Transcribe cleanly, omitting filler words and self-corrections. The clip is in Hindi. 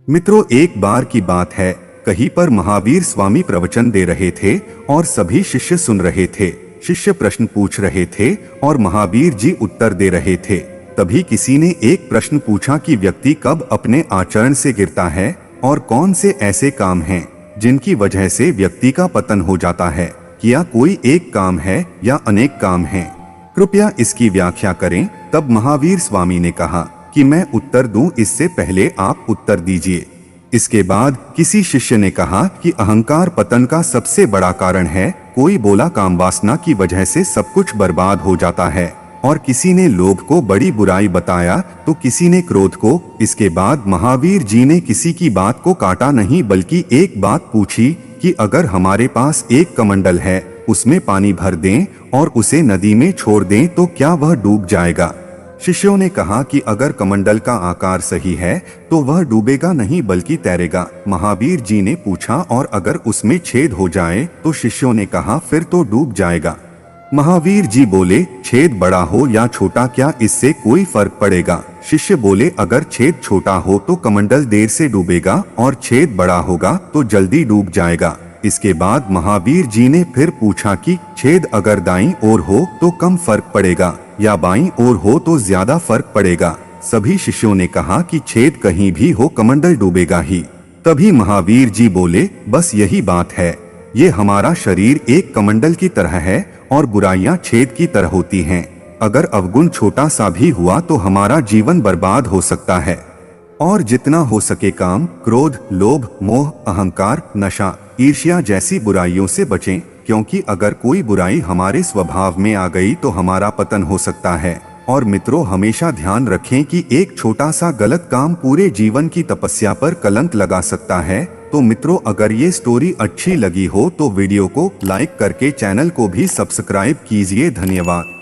मित्रों, एक बार की बात है, कहीं पर महावीर स्वामी प्रवचन दे रहे थे और सभी शिष्य सुन रहे थे। शिष्य प्रश्न पूछ रहे थे और महावीर जी उत्तर दे रहे थे। तभी किसी ने एक प्रश्न पूछा कि व्यक्ति कब अपने आचरण से गिरता है और कौन से ऐसे काम हैं जिनकी वजह से व्यक्ति का पतन हो जाता है। क्या कोई एक काम है या अनेक काम हैं? कृपया इसकी व्याख्या करें। तब महावीर स्वामी ने कहा कि मैं उत्तर दूं, इससे पहले आप उत्तर दीजिए। इसके बाद किसी शिष्य ने कहा कि अहंकार पतन का सबसे बड़ा कारण है। कोई बोला काम वासना की वजह से सब कुछ बर्बाद हो जाता है, और किसी ने लोभ को बड़ी बुराई बताया तो किसी ने क्रोध को। इसके बाद महावीर जी ने किसी की बात को काटा नहीं, बल्कि एक बात पूछी कि अगर हमारे पास एक कमंडल है, उसमें पानी भर दें और उसे नदी में छोड़ दें तो क्या वह डूब जाएगा? शिष्यों ने कहा कि अगर कमंडल का आकार सही है तो वह डूबेगा नहीं बल्कि तैरेगा। महावीर जी ने पूछा, और अगर उसमें छेद हो जाए? तो शिष्यों ने कहा फिर तो डूब जाएगा। महावीर जी बोले, छेद बड़ा हो या छोटा क्या इससे कोई फर्क पड़ेगा? शिष्य बोले, अगर छेद छोटा हो तो कमंडल देर से डूबेगा और छेद बड़ा होगा तो जल्दी डूब जाएगा। इसके बाद महावीर जी ने फिर पूछा कि छेद अगर दाईं ओर हो तो कम फर्क पड़ेगा या बाईं ओर हो तो ज्यादा फर्क पड़ेगा? सभी शिष्यों ने कहा कि छेद कहीं भी हो कमंडल डूबेगा ही। तभी महावीर जी बोले, बस यही बात है। ये हमारा शरीर एक कमंडल की तरह है और बुराइयां छेद की तरह होती हैं। अगर अवगुण छोटा सा भी हुआ तो हमारा जीवन बर्बाद हो सकता है। और जितना हो सके काम, क्रोध, लोभ, मोह, अहंकार, नशा, ईर्ष्या जैसी बुराइयों से बचें, क्योंकि अगर कोई बुराई हमारे स्वभाव में आ गई तो हमारा पतन हो सकता है। और मित्रों, हमेशा ध्यान रखें कि एक छोटा सा गलत काम पूरे जीवन की तपस्या पर कलंक लगा सकता है। तो मित्रों, अगर ये स्टोरी अच्छी लगी हो तो वीडियो को लाइक करके चैनल को भी सब्सक्राइब कीजिए। धन्यवाद।